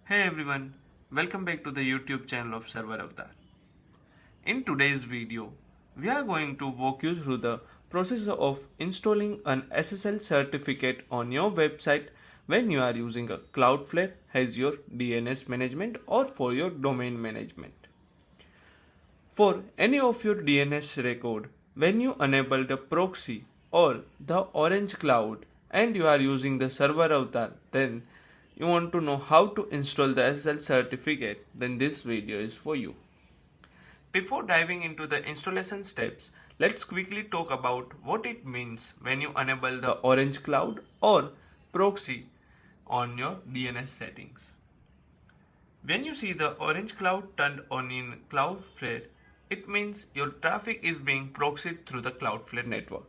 Hey everyone, welcome back to the YouTube channel of ServerAvatar. In today's video, we are going to walk you through the process of installing an SSL certificate on your website when you are using a Cloudflare as your DNS management or for your domain management. For any of your DNS record, when you enable the proxy or the orange cloud and you are using the ServerAvatar, then you want to know how to install the SSL certificate, then this video is for you. Before diving into the installation steps, let's quickly talk about what it means when you enable the orange cloud or proxy on your DNS settings. When you see the orange cloud turned on in Cloudflare, it means your traffic is being proxied through the Cloudflare network.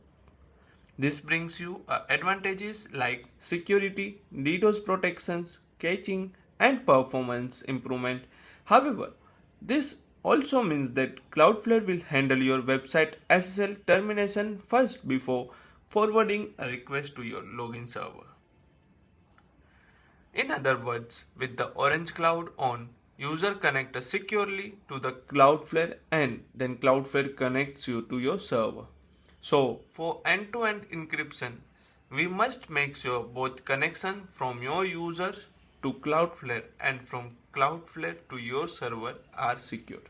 This brings you advantages like security, DDoS protections, caching, and performance improvement. However, this also means that Cloudflare will handle your website SSL termination first before forwarding a request to your login server. In other words, with the orange cloud on, user connects securely to the Cloudflare and then Cloudflare connects you to your server. So for end-to-end encryption, we must make sure both connection from your user to Cloudflare and from Cloudflare to your server are secure.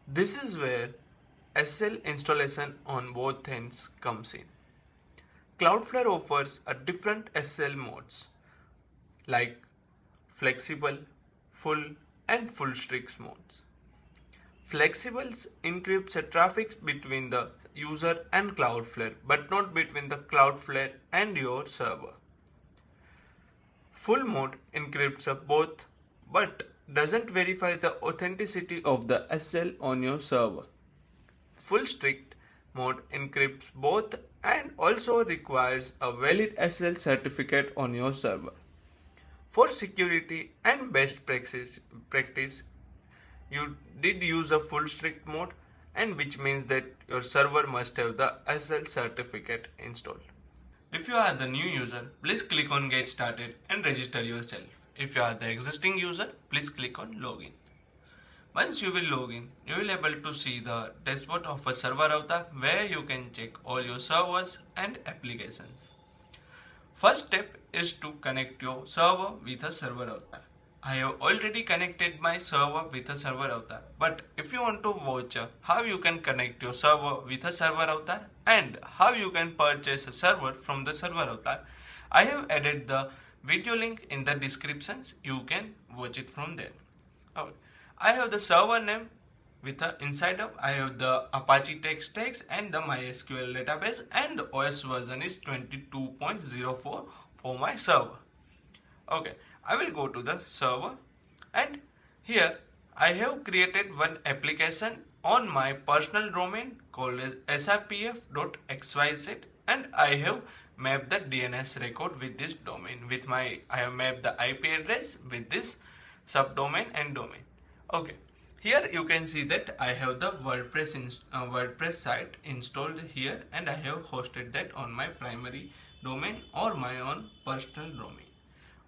This is where SSL installation on both ends comes in. Cloudflare offers a different SSL modes like flexible, full and full strict modes. Flexibles encrypts the traffic between the user and Cloudflare, but not between the Cloudflare and your server. Full mode encrypts both, but doesn't verify the authenticity of the SSL on your server. Full strict mode encrypts both and also requires a valid SSL certificate on your server. For security and best practice, you did use a full strict mode, and which means that your server must have the SSL certificate installed. If you are the new user, please click on Get Started and register yourself. If you are the existing user, please click on Login. Once you will log in, you will be able to see the dashboard of a ServerAvatar where you can check all your servers and applications. First step is to connect your server with a ServerAvatar. I have already connected my server with a ServerAvatar, but if you want to watch how you can connect your server with a ServerAvatar and how you can purchase a server from the ServerAvatar, I have added the video link in the descriptions. You can watch it from there. Okay. I have the server name with the inside of I have the Apache text tags and the MySQL database, and OS version is 22.04 for my server. Okay, I will go to the server, and here I have created one application on my personal domain called as srpf.xyz, and I have mapped the DNS record with this domain. I have mapped the IP address with this subdomain and domain. Okay. Here you can see that I have the WordPress site installed here, and I have hosted that on my primary domain or my own personal domain.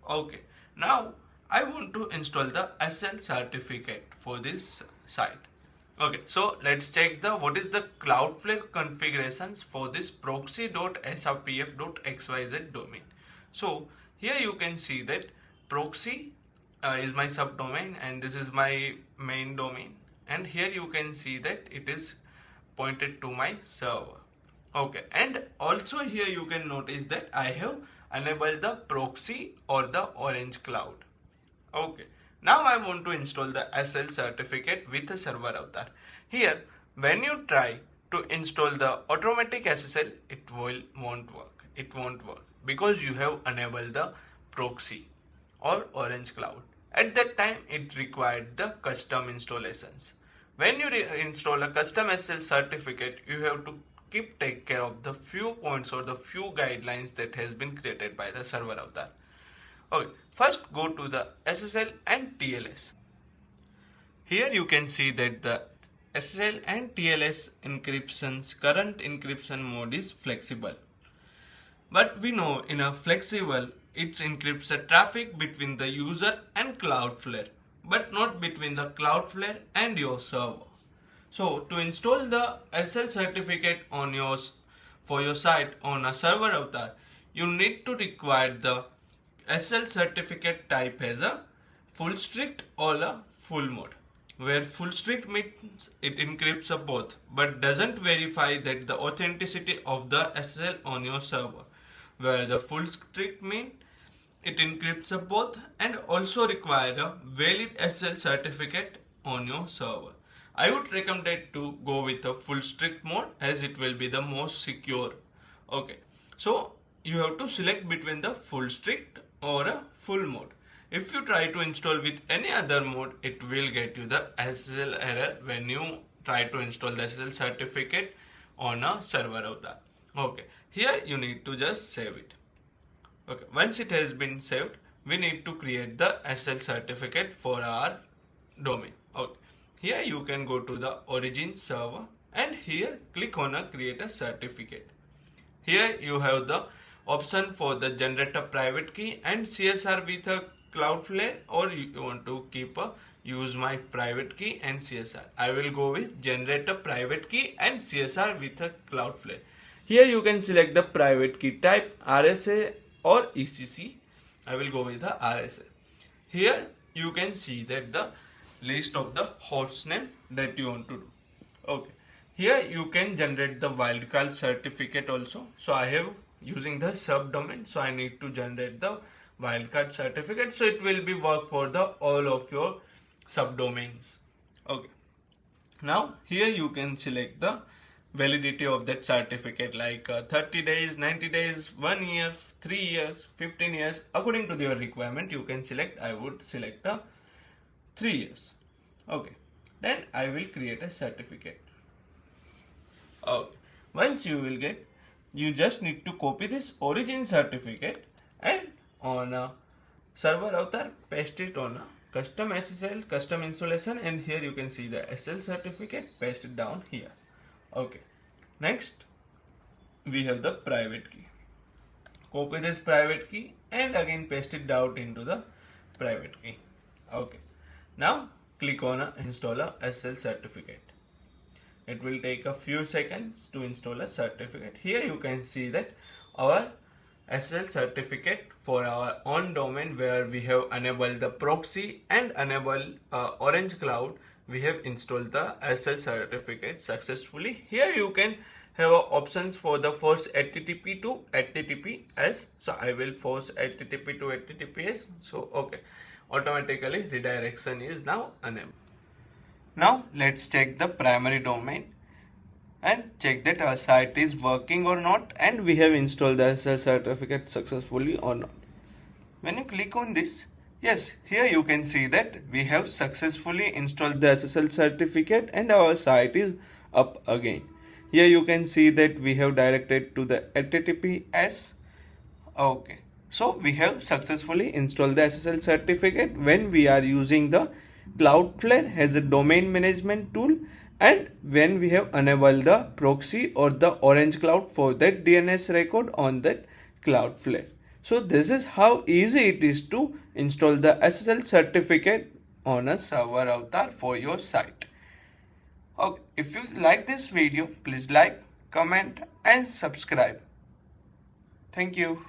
Okay, now I want to install the SSL certificate for this site. Okay, so let's check what is the Cloudflare configurations for this proxy.srpf.xyz domain. So here you can see that proxy is my subdomain and this is my main domain, and here you can see that it is pointed to my server. Okay, and also here you can notice that I have enabled the proxy or the orange cloud. Okay, now I want to install the SSL certificate with the ServerAvatar. Here when you try to install the automatic SSL, it won't work because you have enabled the proxy or orange cloud. At that time it required the custom installations. When you install a custom SSL certificate, you have to take care of the few points or the few guidelines that has been created by the ServerAvatar. Okay, first go to the SSL and TLS. Here you can see that the SSL and TLS encryption's current encryption mode is flexible. But we know in a flexible, it encrypts the traffic between the user and Cloudflare, but not between the Cloudflare and your server. So to install the SSL certificate for your site on a ServerAvatar, you need to require the SSL certificate type as a full strict or a full mode, where full strict means it encrypts both but doesn't verify that the authenticity of the SSL on your server, where the full strict means it encrypts both and also require a valid SSL certificate on your server. I would recommend to go with a full strict mode as it will be the most secure. Okay, so you have to select between the full strict or a full mode. If you try to install with any other mode, it will get you the SSL error when you try to install the SSL certificate on a ServerAvatar. Okay, here you need to just save it. Okay, once it has been saved, we need to create the SSL certificate for our domain. Okay, here you can go to the origin server and here click on a create a certificate. Here you have the option for the generate a private key and CSR with a Cloudflare, or you want to keep a use my private key and CSR. I will go with generate a private key and CSR with a Cloudflare. Here you can select the private key type RSA or ECC. I will go with the RSA. Here you can see that the list of the host name that you want to do. Okay. Here you can generate the wildcard certificate also. So I have using the subdomain, so I need to generate the wildcard certificate, so it will be work for the all of your subdomains. Okay, now here you can select the validity of that certificate, like 30 days, 90 days, 1 year, 3 years, 15 years. According to your requirement you can select. I would select 3 years. Okay, then I will create a certificate. Okay, once you will get, you just need to copy this origin certificate and on a ServerAvatar paste it on a custom SSL, custom installation, and here you can see the SSL certificate, paste it down here. Okay, next we have the private key. Copy this private key and again paste it down into the private key. Okay, now click on a install a SSL certificate. It will take a few seconds to install a certificate. Here you can see that our SSL certificate for our own domain, where we have enabled the proxy and enabled Orange Cloud, we have installed the SSL certificate successfully. Here you can have options for the force HTTP to HTTPS. So I will force HTTP to HTTPS. So okay, automatically redirection is now enabled. Now let's check the primary domain and check that our site is working or not, and we have installed the SSL certificate successfully or not. When you click on this, yes, here you can see that we have successfully installed the SSL certificate and our site is up again. Here you can see that we have directed to the HTTPS. Okay, so we have successfully installed the SSL certificate when we are using the Cloudflare as a domain management tool, and when we have enabled the proxy or the Orange Cloud for that DNS record on that Cloudflare. So this is how easy it is to install the SSL certificate on a ServerAvatar for your site. Okay, if you like this video, please like, comment and subscribe. Thank you.